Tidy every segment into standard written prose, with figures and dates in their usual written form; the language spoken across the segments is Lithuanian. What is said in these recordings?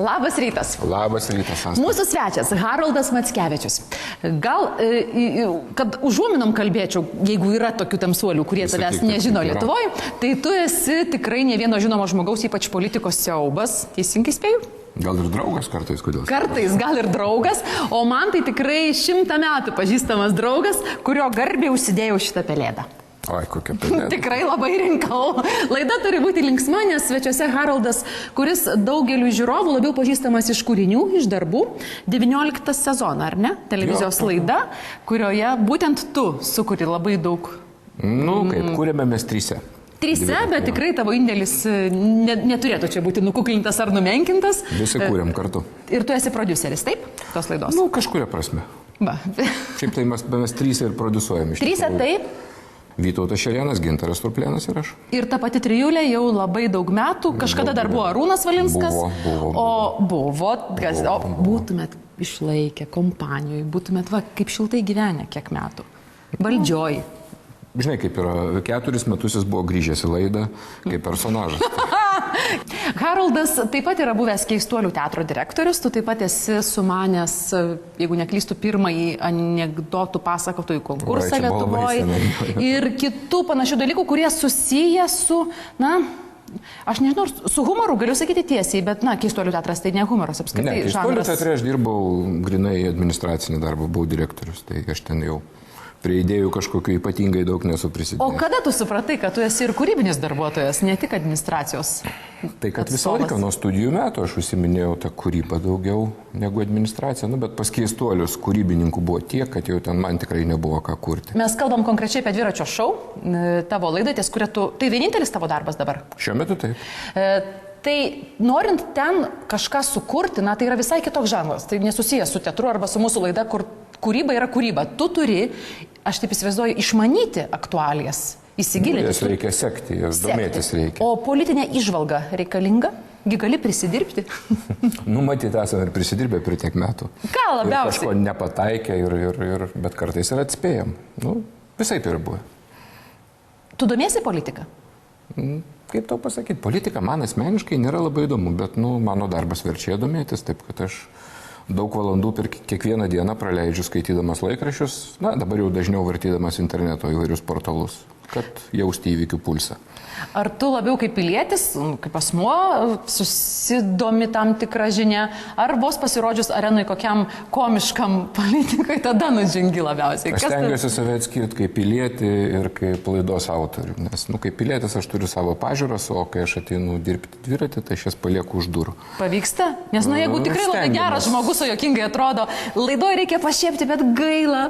Labas rytas. Labas rytas. Mūsų svečias Haroldas Mackevičius. Gal, kad užuominom kalbėčiau, jeigu yra tokių tamsuolių, kurie tavęs nežino Lietuvoje, tai tu esi tikrai ne vieno žinomo žmogaus, ypač politikos siaubas. Teisingai spėju? Gal ir draugas kartais, kodėl? Kartais, gal ir draugas, o man tai tikrai 100 metų pažįstamas draugas, kurio garbė užsidėjau šitą pelėdą. Oi, kokia pelėda. Tikrai labai rinkau. Laida turi būti linksma, nes svečiuose Haroldas, kuris daugeliu žiūrovų labiau pažįstamas iš kūrinių, iš darbų. 19 sezoną, ar ne? Televizijos laida, kurioje būtent tu sukuri labai daug. Kaip kūrėme mes trise. Trise, bet tikrai tavo indėlis neturėtų čia būti nukuklintas ar numenkintas. Visi kūrėm kartu. Ir tu esi prodiuseris, taip? Tos laidos. Kažkuria prasme. Va. Šiaip tai mes trise ir prodiusuojam. Trise, taip? Vytautas Šerėnas, Gintaras Turplėnas ir aš. Ir ta pati trijulė jau labai daug metų. Kažkada dar buvo Arūnas Valinskas. Buvo. O būtumėt išlaikę kompanijoje, būtumėt kaip šiltai gyvenę kiek metų. Valdžioj. Žinai, kaip yra, 4 metus jis buvo grįžęs į laidą kaip personažas. Haroldas taip pat yra buvęs Keistuolių teatro direktorius, tu taip pat esi sumanęs, jeigu neklystu, pirmąjį anekdotų pasakotojų konkursą Lietuvoje ir kitų panašių dalykų, kurie susiję su, aš nežinau, su humoru galiu sakyti tiesiai, bet, Keistuolių teatras tai ne humoras apskritai. Ne, Keistuolių teatre aš dirbau grinai administracinį darbą, buvau direktorius, tai aš ten jau prie idėjų kažkokiu ypatingai daug nesu prisidėjęs. O kada tu supratai, kad tu esi ir kūrybinis darbuotojas, ne tik administracijos? Tai kad visą laiką nuo studijų metų aš užsiminėjau tą kūrybą daugiau negu administracija, bet pas Keistuolius kūrybininkų buvo tiek, kad jau ten man tikrai nebuvo ką kurti. Mes kalbam konkrečiai apie dviračio šou, tavo laidą, ties kuria tu... Tai vienintelis tavo darbas dabar? Šiuo metu taip. Tai norint ten kažką sukurti, tai yra visai kitoks žanras. Tai nesusijęs su teatru arba su mūsų laida, kur kūryba yra kūryba. Tu turi, aš taip įsivaizduoju, išmanyti aktualijas, įsigilinti. Jas reikia sekti, jas domėtis reikia. O politinė įžvalga reikalinga? Gi gali prisidirbti? Matyt, esame ir prisidirbę prie tiek metų. Ką labiausiai? Kažko nepataikė, bet kartais ir atspėjom. Visai ir buvo. Tu domiesi politiką? Kaip tau pasakyti, politika man asmeniškai nėra labai įdomu, bet mano darbas verčia domėtis, taip kad aš daug valandų per kiekvieną dieną praleidžiu skaitydamas laikraščius, dabar jau dažniau vartydamas interneto įvairius portalus, kad jausti įvykių pulsą. Ar tu labiau kaip pilietis, kaip asmuo, susidomi tam tikrą žinią, ar vos pasirodžius arenui kokiam komiškam politikui, tada nudžengi labiausiai? Aš stengiuosi save atskirti kaip pilietį ir kaip laidos autorių, nes kaip pilietis aš turiu savo pažiūras, o kai aš ateinu dirbti dviratį, tai aš jas palieku už durų. Pavyksta? Nes jeigu tikrai labai geras žmogus, o jokingai atrodo, laidoje reikia pašiepti, bet gaila.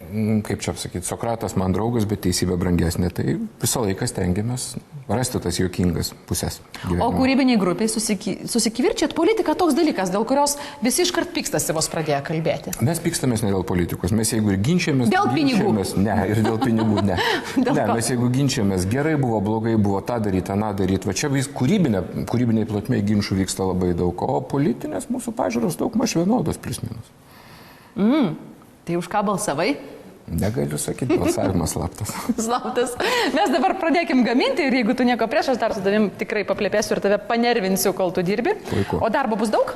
Kaip čia pasakyti, Sokratas man draugas, bet teisybė brangesnė, tai visą laiką stengiamės rasti tas juokingas pusės gyvenimo. O kūrybiniai grupiai susikivirčiat, politika toks dalykas, dėl kurios visi iškart pykstasi vos pradėję kalbėti. Mes pykstamės ne dėl politikos, mes jeigu ir ginčiamės... Dėl pinigų? Ne, ir dėl pinigų, ne. Mes jeigu ginčiamės, gerai buvo, blogai buvo, tą daryti, aną daryti, va čia vis kūrybiniai plotmėj ginčių vyksta labai daug, o politinės mūsų pažiūros daug maž vienodos plius minus. Tai už ką balsavai? Negaliu sakyti, balsavimas slaptas. Slaptas. Mes dabar pradėkim gaminti ir jeigu tu nieko prieš, aš dar su tavim tikrai paplėpėsiu ir tave panervinsiu, kol tu dirbi. Puiku. O darbo bus daug?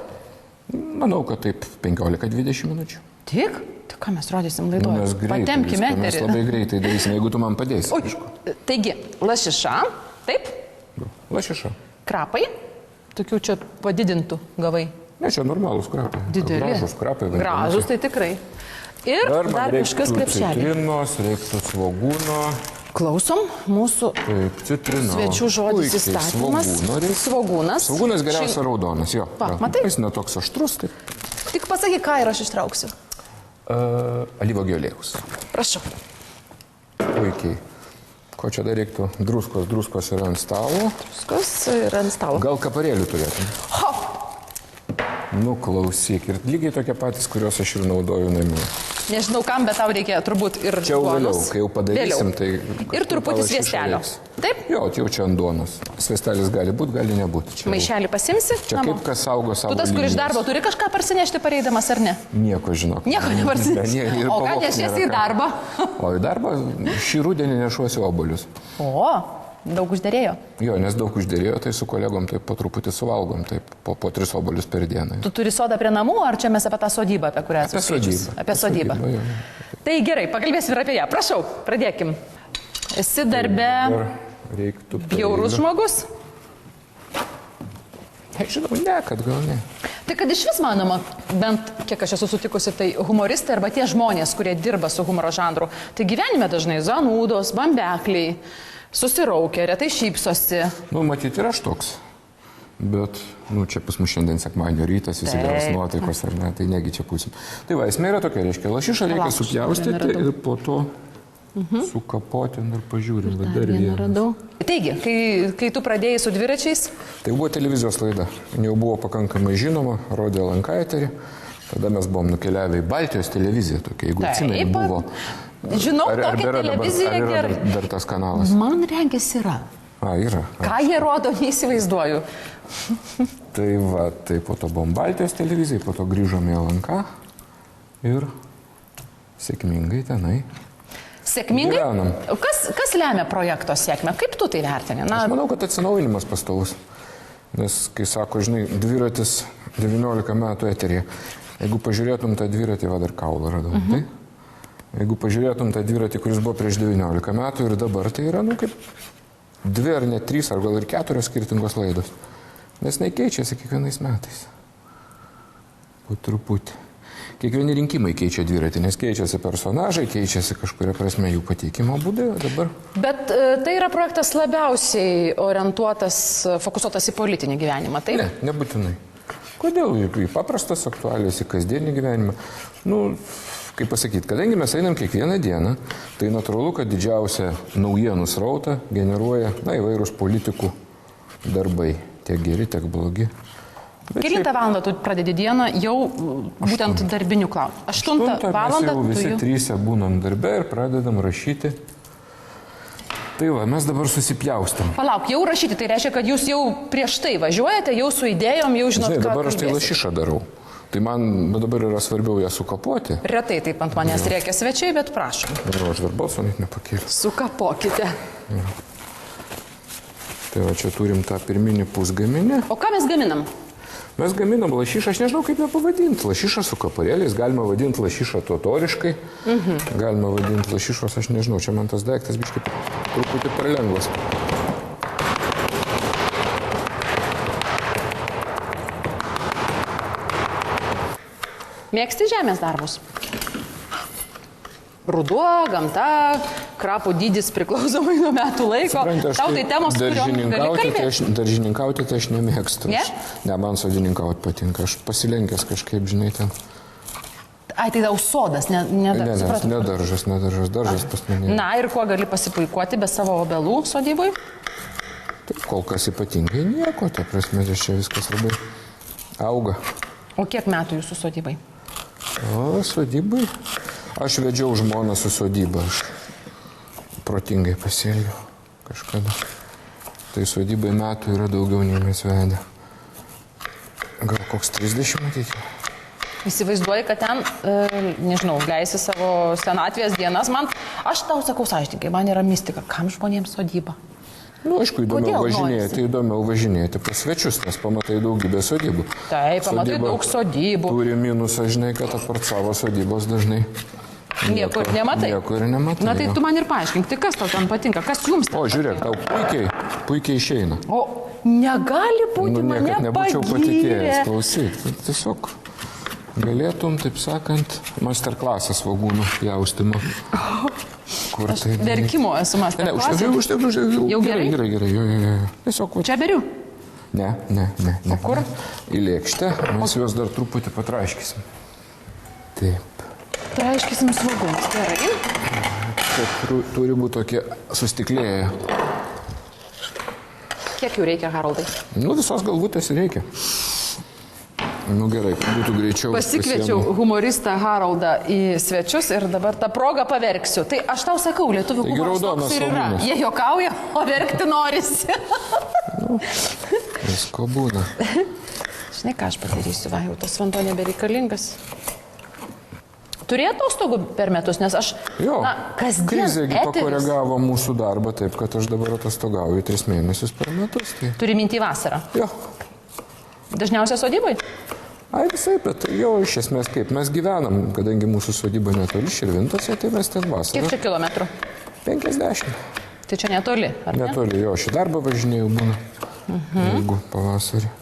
Manau, kad taip 15-20 minučių. Tik? Tai ką mes rodysim laidoje? Mes greitai, patempkime eterį. Mes labai greitai darysim, jeigu tu man padėsi. Taigi, lašiša, taip? Lašiša. Krapai, tokių čia padidintų gavai. Ne, čia normalūs krapai. Dideli. Gražus krapai. Gražus, tai tikrai. Ir dar kažkas krepšelį. Citrinos, reiktų svogūno. Klausom mūsų svečių žodis įstatymas. Svogūnas. Svogūnas geriausia raudonas, jo. Matai? Jis netoks aštrus, taip. Tik pasakyk, ką ir aš ištrauksiu. Alyvuogių aliejaus. Prašau. Puikiai. Ko čia dar reiktų? Druskos yra ant stalo. Druskos yra ant stalo. Gal kaparėlių turėtum? Hop! Klausyk, ir lygiai tokie patys, kuriuos aš ir naudoju namie. Nežinau kam, bet tau reikia turbūt ir čia jau vėliau, kai jau padarysim, tai... Ir truputį sviestelio. Taip? Jo, jau čia ant duonos. Sviestelis gali būti, gali nebūti. Maišelį pasimsi? Čia kaip kas saugo savo linijas. Tu tas, kur iš darbo turi kažką parsinešti pareidamas, ar ne? Nieko, žinok. Nieko neparsinešti. O ką nešiesi į darbą? O į darbą šį rudenį nešuosiu obuolius. O, daug uždėrėjo. Jo, nes daug uždėrėjo, tai su kolegom taip po truputį suvalgom, taip po 3 obuolius per dieną. Tu turi sodą prie namų, ar čia mes apie tą sodybą, apie kurią esi skaičius? Apie sodybą. Jo. Tai gerai, pakalbėsim ir apie ją. Prašau, pradėkim. Esi darbe bjaurus žmogus? Žinau, ne, kad gal ne. Tai kad iš vis manoma, bent kiek aš esu sutikusi, tai humoristai arba tie žmonės, kurie dirba su humoro žanru, tai gyvenime dažnai zanūdos, bambekliai, susiraukia, retai šypsosi. Nu, matyti ir aš toks. Bet, čia pas mus šiandien sekmadienio rytas, visi geros nuotaikos, ar ne, tai negi čia pusim. Tai va, esmė yra tokia, reiškia, lašišą reikia supjaustyti ir po to sukapoti ir pažiūrim, bet dar vieną. Taigi, kai tu pradėjai su dviračiais? Tai buvo televizijos laida, jau buvo pakankamai žinoma, rodė LNK eterį, tada mes buvom nukeliavę į Baltijos televiziją, tokia, jeigu atsimeni, buvo. Žinau, tokia televizija gerai. Dar tas kanalas? Man regis yra. Yra. Ką jie rodo, neįsivaizduoju. Tai va, tai po to buvom Baltijos televizijai, po to grįžom į LNK ir sėkmingai tenai. Sėkmingai? Kas lemia projekto sėkmę? Kaip tu tai vertini? Aš manau, kad atsinaujinimas pastovus. Nes, kai sako, žinai, dviratis 19 metų eterį. Jeigu pažiūrėtum tą dviratį, va dar kaulą radau. Tai? Jeigu pažiūrėtum tą dviratį, kuris buvo prieš 19 metų ir dabar, tai yra, kaip 2 ar net 3 ar gal ir 4 skirtingos laidos. Nes nekeičiasi kiekvienais metais. Po truputį. Kiekvieni rinkimai keičia dviratį, nes keičiasi personažai, keičiasi kažkuria prasme jų pateikimo būdai, o dabar... Bet tai yra projektas labiausiai orientuotas, fokusuotas į politinį gyvenimą, taip? Ne, nebūtinai. Kodėl? Į paprastas aktualijas, į kasdienį gyvenimą. Kaip pasakyti, kadangi mes einam kiekvieną dieną, tai natūralu, kad didžiausią naujienų srautą generuoja įvairūs politikų darbai, tiek geri, tiek blogi. Kelintą valandą tu pradedi dieną jau būtent darbinių klausimų. 8 valandą mes jau visi 3 būnam darbe ir pradedam rašyti. Tai va, mes dabar susipjaustam. Palauk, jau rašyti, tai reiškia, kad jūs jau prieš tai važiuojate, jau su idėjom, jau žinot, ką dabar aš tai lašišą darau. Tai man dabar yra svarbiau ją sukapoti. Retai taip ant manęs reikia svečiai, bet prašom. Aš dar balso net nepakėliu. Sukapokite. Tai va, čia turim tą pirminį pusgaminį. O ką mes gaminam? Mes gaminam lašišą, aš nežinau kaip ją pavadinti. Lašišą su kaparėliais, galima vadinti lašišą totoriškai, galima vadinti lašišos, aš nežinau, čia man tas daiktas biškai truputį per lengvas. Mėgsti žemės darbus? Ruduo, gamta, krapų dydis priklausomai nuo metų laiko. Tau tai temos, kuriuom gali kalbėti. Daržininkauti tai aš nemėgstu. Ne, man sodininkauti patinka. Aš pasilenkęs kažkaip, žinai, ten. Ai, tai tau sodas, ne daržas. Daržas pas mane. Na, ir kuo gali pasipuikuoti be savo obelų sodybui? Taip, kol kas ypatingai nieko, ta prasme, čia viskas labai auga. O kiek metų jūsų sodybai? Sodybai? Aš vedžiau žmoną su sodyba, aš protingai pasielgiau kažkada. Tai sodybai metų yra daugiau nei mes vedę. Gal koks 30 matyti? Įsivaizduoji, kad ten, nežinau, leisi savo senatvės dienas. Aš tau sakau sąžininkai, man yra mistika, kam žmonėms sodyba? Aišku, įdomiau važinėti pas svečius, nes pamatai daugybę sodybų. Taip, pamatai daug sodybų. Turi minusą, žinai, kad apart savo sodybos dažnai Nieko ir nematai. Nieko ir nematai. Na tai tu man ir paaiškink, tai kas tau ten patinka, kas jums ten? O, žiūrėk, tau puikiai išeina. O, negali būti mane niekad nebūčiau patikėjęs, klausyk. Tiesiog galėtum, taip sakant, masterklasas svogūnų pjaustimo. Aš verkimo esu masterklasas. Jau gerai? Gerai. Tiesiog. Čia beriu? Ne. O kur? Į lėkštę, mes juos dar truputį patraiškysim. Taip. Traiškysim svogūnus, gerai. Turi būti tokie sustiklėję. Kiek jų reikia, Haroldai? Visos galvutės reikia. Gerai, būtų greičiau. Pasikviečiau humoristą Haroldą į svečius ir dabar tą progą paverksiu. Tai aš tau sakau, lietuvių humoras toks ir yra. Jie juokauja, o verkti norisi. Visko būna. Žinai, ką aš padarysiu, va, jau tas vanduo nebereikalingas. turėjo atostogų per metus, nes aš kasdien krizėgi pakoregavo mūsų darbą taip, kad aš dabar atostogauju 3 mėnesius per metus. Tai... Turi mintį vasarą? Jo. Dažniausiai sodybai? Ai visai, bet jau iš esmės kaip mes gyvenam, kadangi mūsų sodyba netoli Širvintose, tai mes ten vasarą. Kiek čia kilometrų? 50. Tai čia netoli, ar ne? Netoli, jo, šį darbą važinėjau būna, jeigu pavasarį.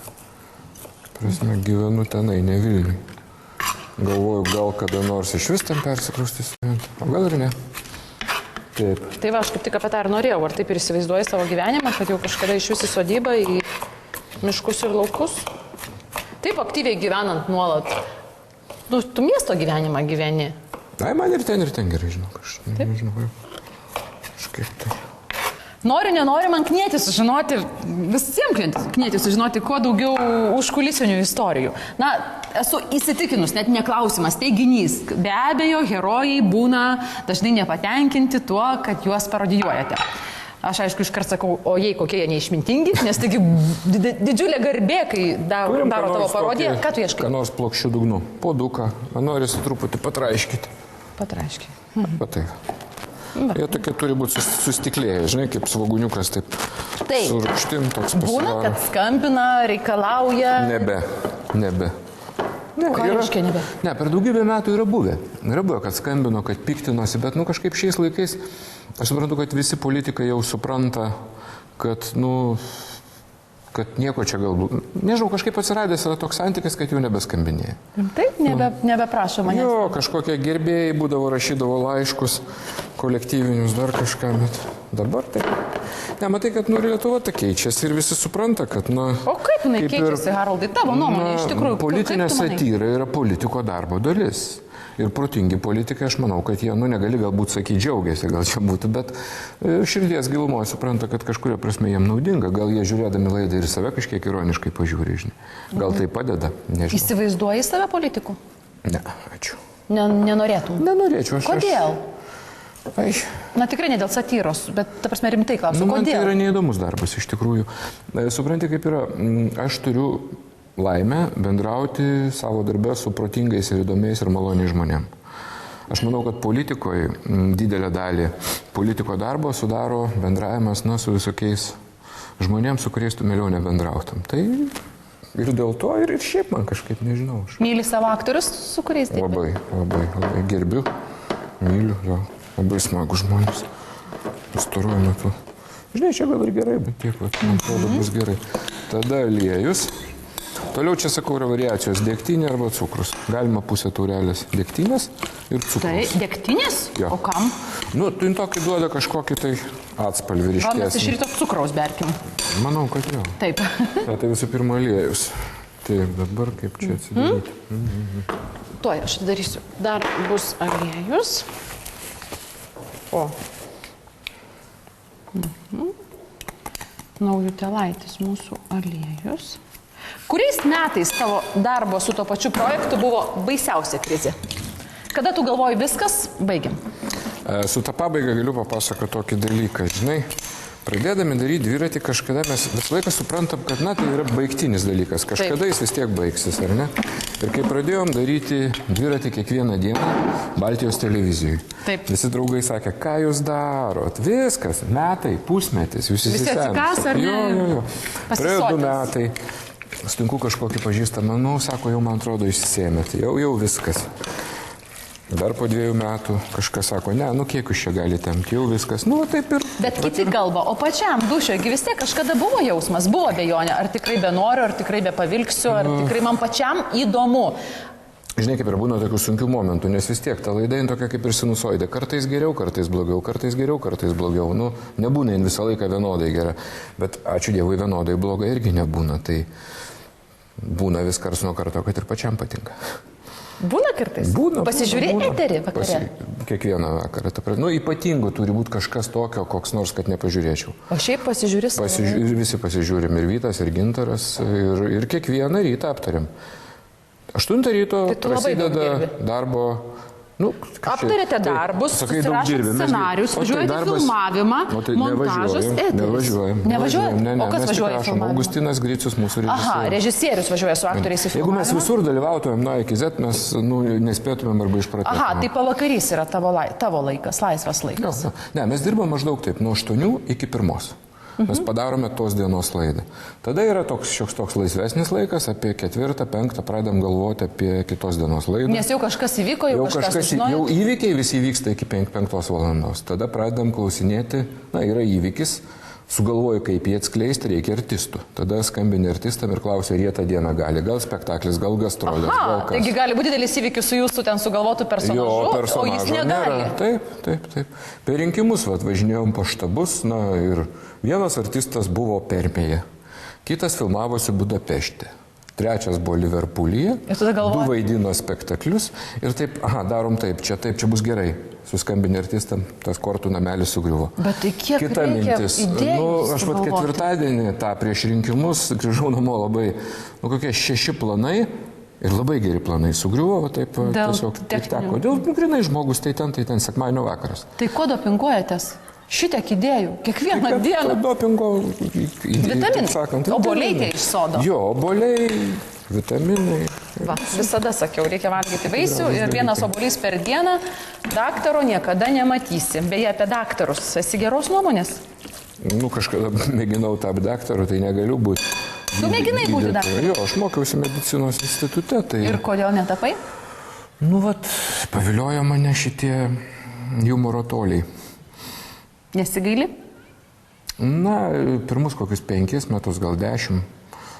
Prasme, gyvenu tenai, ne Vilniui. Galvoju, gal kada nors iš vis ten persikraustys, o gal ir ne. Taip. Tai va, aš kaip tik apie tą ir norėjau, ar taip ir įsivaizduoji savo gyvenimą, kad jau kažkada iš vis į sodybą, į miškus ir laukus? Taip aktyviai gyvenant nuolat. Tu miesto gyvenimą gyveni. Ai, man ir ten gerai, žinok, aš nežinau. Kažkaip tai. Nenori man knieti sužinoti, visiems knieti sužinoti, kuo daugiau užkulisinių istorijų. Na, esu įsitikinus, net neklausimas, teiginys. Be abejo, herojai būna dažnai nepatenkinti tuo, kad juos parodijuojate. Aš aišku iškart sakau, o jei kokie jie neišmintingi, nes taigi didžiulė garbė, kai daro tavo parodiją. Ką tu ieškai? Ką nors plokščių dugnų, puoduką, norisi truputį patraiškyti. Patraiškiai. Taip. Jie tokie turi būti sustiklėję, žinai, kaip svoguniukas, taip su rūgštim toks pasidaro. Būna, kad skambina, reikalauja. Nebe. Ko reiškia nebe? Ne, per daugybę metų yra buvę. Yra buvę, kad skambino, kad piktinosi, bet kažkaip šiais laikais, aš suprantu, kad visi politikai jau supranta, kad, kad nieko čia galbūt, nežinau, kažkaip atsiradęs yra toks santykis, kad jau nebeskambinėja. Taip, nebeprašo manęs. Jo, kažkokie gerbėjai būdavo, rašydavo laiškus, kolektyvinius, dar kažką, bet dabar taip. Ne, matai, kad Lietuva ta keičiasi ir visi supranta, kad, O kaip jinai keičiasi, Haroldai, tavo nuomonė, iš tikrųjų? Politinė satyra yra politiko darbo dalis. Ir protingi politikai, aš manau, kad jie, negali galbūt sakyti džiaugiasi, gal čia būtų, bet širdies gilumoje supranta, kad kažkuria prasme jiem naudinga. Gal jie žiūrėdami laidą ir save kažkiek ironiškai pažiūri, žinai. Gal tai padeda, nežinau. Įsivaizduoji save politiku? Ne, ačiū. Nenorėtum? Nenorėčiau. Kodėl? Ai. Na tikrai ne dėl satyros, bet ta prasme rimtai klausiu, kodėl? Man tai yra neįdomus darbas, iš tikrųjų. Supranti, kaip yra, aš turiu laimę bendrauti savo darbę su protingais ir įdomiais ir maloniais žmonėm. Aš manau, kad politikoje didelę dalį politiko darbo sudaro bendravimas su visokiais žmonėms, su kuriais tu mieliau nebendrautum. Tai ir dėl to ir šiaip man kažkaip nežinau. Myli savo aktorius, su kuriais dirbi? Labai gerbiu, myliu, labai smagu žmonės. Pastaruoju metu. Žinai, čia gal ir gerai, bet tiek, man atrodo, bus gerai. Tada aliejus. Toliau čia, sakau, yra variacijos degtinė arba cukrus. Galima pusę taurelės degtinės ir cukrus. Tai degtinės? Jo. O kam? Tai tokį duoda kažkokį tai atspalvį ryškesnį. Gal mes iš ryto cukraus berkim? Manau, kad jo. Taip. Tai visų pirma aliejus. Taip, dabar kaip čia atsidaryti. Tuoj aš darysiu. Dar bus aliejus. Naujutėlaitis mūsų aliejus. Kuriais metais tavo darbo su to pačiu projektu buvo baisiausia krizė? Kada tu galvoji viskas, baigiam? Su tą pabaigą galiu papasakoti tokį dalyką. Žinai, pradėdami daryti dviratį, kažkada mes visą laiką suprantam, kad tai yra baigtinis dalykas. Kažkada jis vis tiek baigsis, ar ne? Ir kai pradėjom daryti dviratį kiekvieną dieną Baltijos televizijoje, visi draugai sakė, ką jūs darot? Viskas, metai, pusmetis, jūs įsisenat. Visi atsikas, ar ne? Jo. Praėjo 2 metai. Sutinku kažkokį pažįstamą, sako, jau man atrodo išsisėmėte, jau viskas. Dar po 2 metų kažkas sako, ne, kiek jūs čia galite temti, jau viskas, taip ir... Bet kiti kalba, o pačiam dušiogi vis tiek kažkada buvo jausmas, buvo abejonė, ar tikrai be noriu, ar tikrai be pavilksiu, ar tikrai man pačiam įdomu. Žinai, kaip ir būna tokių sunkių momentų, nes vis tiek ta laida tokia kaip ir sinusoidė. Kartais geriau, kartais blogiau, kartais geriau, kartais blogiau. Nebūna visą laiką vienodai gera, bet ačiū Dievui vienodai bloga irgi nebūna. Tai būna vis karts nuo karto, kad ir pačiam patinka. Būna kartais? Būna. Pasižiūrė eterį vakarė? Kiekvieną vakarą. Ypatingo turi būti kažkas tokio, koks nors, kad nepažiūrėčiau. O šiaip pasižiūrė savo? Visi pasižiūrim, ir Vytas, ir Gintaras, ir kiekvieną rytą aptariam. 8 ryto prasideda darbo Nu, aptarėte darbus, susirašėte scenarius, važiuojate filmavimą, montažas, Nevažiuojam. O kas važiuoja filmavimą? Augustinas Gricius, mūsų režisierius. Aha, režisierius važiuoja su aktoriais į filmavimą. Jeigu mes visur dalyvautumėm nuo iki Z, mes nespėtumėm arba išpratėtumėm. Aha, tai pavakarys yra tavo laikas, laisvas laikas. Ne, mes dirbame maždaug taip, nuo 8 iki 1. Mes padarome tos dienos laidą. Tada yra šioks toks laisvesnis laikas, apie 4, 5 pradedam galvoti apie kitos dienos laidą. Nes jau kažkas įvyko, jau kažkas sužinojo. Jau įvykiai visi vyksta iki 5 valandos. Tada pradedam klausinėti, yra įvykis, sugalvoju, kaip jį atskleisti, reikia artistų. Tada skambini artistam ir klausia, ar jie tą dieną gali. Gal spektaklis, gal gastrolės, gal kas. Taigi gali būti didelis įvykis su jūsų ten sugalvotų personažu, o jis negali. Taip. Per rinkimus važinėjom po štabus, ir vienas artistas buvo Permėje, kitas filmavosi Budapešte. 3 buvo Liverpoolyje, 2 vaidino spektaklius ir taip, darom taip, čia bus gerai. Suskambinė artistam, tas kortų namelis sugriuvo. Bet tai kiek kita mintis, aš ketvirtadienį tą prieš rinkimus grįžau namo labai, kokie 6 planai ir labai geri planai sugriuvo, taip tiesiog teko. Dėl grinai žmogus, tai ten sekmadienio vakaras. Tai ko dopinguojatės? Šitiek idėjų, kiekvieną dieną. Dopingo, vitaminai, obuoliai tie iš sodo. Jo, obuoliai, vitaminai. Visada sakiau, reikia valgyti vaisių ir vienas obuolys per dieną, daktaro niekada nematysi. Beje, apie daktarus, esi geros nuomonės? Kažkada mėginau tapti daktaru, tai negaliu būti. Tu mėginai būti daktaru? Jo, aš mokiausi medicinos institute. Tai... Ir kodėl netapai? Paviliojo mane šitie humoro toliai. Nesigaili? Pirmus kokius 5 metus, gal 10.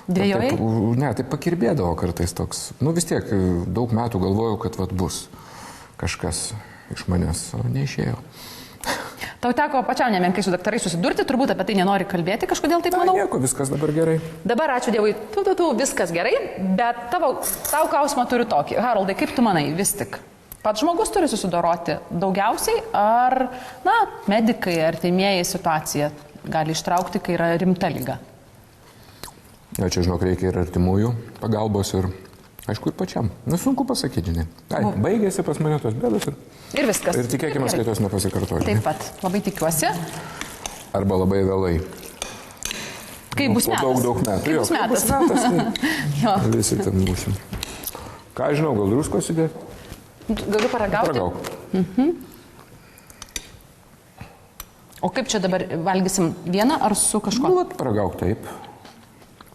Dvejojai? Ne, tai pakirbėdavo kartais toks. Vis tiek daug metų galvojau, kad bus kažkas iš manęs, o neišėjo. Tau teko pačiam nemenkai su daktarai susidurti, turbūt apie tai nenori kalbėti, kažkodėl taip manau? Nieko, viskas dabar gerai. Dabar ačiū Dievui, viskas gerai, bet tau klausimą turiu tokį. Haroldai, kaip tu manai, vis tik? Pats žmogus turi susidoroti daugiausiai, ar, medikai, artimieji situaciją gali ištraukti, kai yra rimta liga? Čia, žinok, reikia ir artimųjų pagalbos ir, aišku, ir pačiam. Sunku pasakyti, žinai. Baigėsi pas mane tos bėdos ir viskas. Ir tikėkime, kad jos nepasikartoja. Taip pat, labai tikiuosi. Arba labai vėlai. Kai bus metas. Daug metų. Bus metas. Visi ten būsim. Ką žinau, gal druskos įdėti? Galiu paragauti? Paragauk. O kaip čia dabar valgysim vieną ar su kažkuo? Paragauk taip.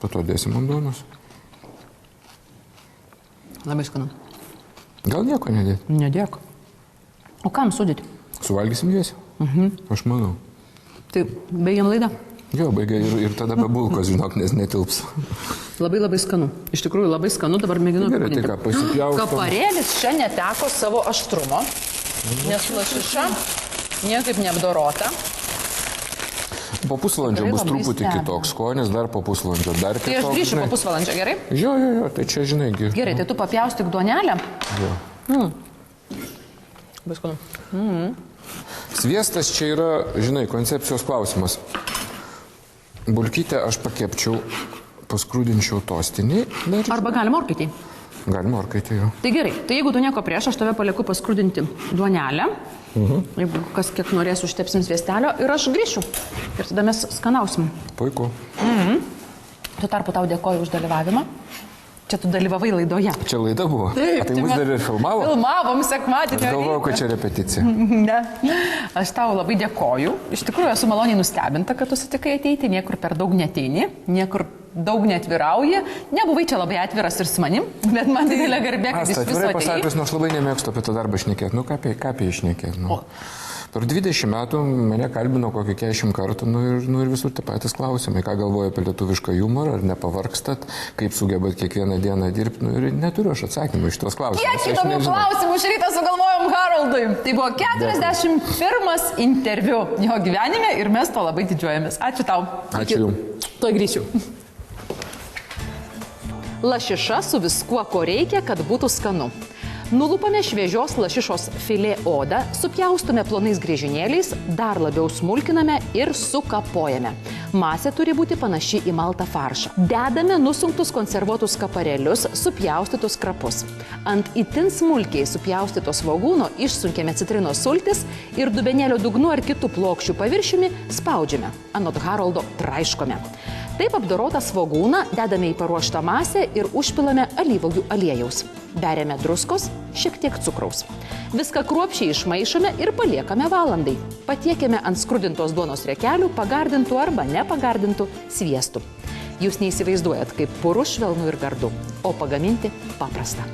Po to dėsim ant duonos. Labai skanu. Gal nieko nedėti? Nedėk. O kam sudėti? Suvalgysim dviesi? Aš manau. Tai baigiam laidą? Jo, baigia ir tada be bulkos, žinok, nes netilps. Labai skanu. Iš tikrųjų labai skanu, dabar mėginu apibūdinti. Gerai, tai ką, pasipjaustom. Kaparėlis čia neteko savo aštrumo, nes lašiša niekaip neapdorota. Po pusvalandžio bus truputį kitoks skonis, dar po pusvalandžio dar kitoks. Tai aš grįšiu po pusvalandžio, gerai? Jo, tai čia žinai. Gerai, tai tu papjaustyk duonelę. Jo. Labai skanu. Sviestas čia yra, žinai, koncepcijos klausimas. Bulkytę aš pakepčiau, paskrūdinčiau tostinį. Arba galima orkaitį. Galima orkaitį, jo. Tai gerai, tai jeigu tu nieko prieš, aš tave palieku paskrūdinti duonelę. Jeigu kas kiek norės, užtepsim sviestelio ir aš grįšiu. Ir tada mes skanausim. Puiku. Tuo tarpu tau dėkoju už dalyvavimą. Čia tu dalyvavai laidoje. Čia laida buvo? Taip. Tai mus dar ir filmavo? Filmavom sekmadienį. Aš galvojau, kad čia repeticija. Ne. Aš tau labai dėkoju. Iš tikrųjų esu maloniai nustebinta, kad tu sutikai ateiti. Niekur per daug neteini, niekur daug netvirauji. Nebuvai čia labai atviras ir su manim, bet man didelė garbė, kad iš viso atėjai. Atvirai pasakius, aš labai nemėgstu apie tą darbą šnekėti. Ką apie jį šnekėti? Per 20 metų mane kalbino kokį 40 kartų, ir visur tie patys klausimai, ką galvoja apie lietuvišką humorą, ar nepavargstat, kaip sugebat kiekvieną dieną dirbti, ir neturiu aš atsakymų iš tos klausimus. Kiek įdomių klausimų šį rytą sugalvojom Haroldui. Tai buvo 41 interviu jo gyvenime ir mes to labai didžiuojamės. Ačiū tau. Ačiū jums. Tuoj grįšiu. Lašiša su viskuo, ko reikia, kad būtų skanu. Nulupame šviežios lašišos filė odą, supjaustome plonais griežinėliais, dar labiau smulkiname ir sukapojame. Masė turi būti panaši į maltą faršą. Dedame nusunktus konservuotus kaparėlius, supjaustytus krapus. Ant itin smulkiai supjaustytos svogūno išsunkėme citrinos sultis ir dubenėlio dugnu ar kitų plokščių paviršiumi spaudžiame. Anot Haroldo, traiškome. Taip apdorotą svogūną dedame į paruoštą masę ir užpilame alyvuogių aliejaus. Beriame druskos, šiek tiek cukraus. Viską kruopščiai išmaišome ir paliekame valandai. Patiekėme ant skrudintos duonos riekelių, pagardintų arba nepagardintų sviestu. Jūs neįsivaizduojat, kaip puru švelnu ir gardu, o pagaminti paprasta.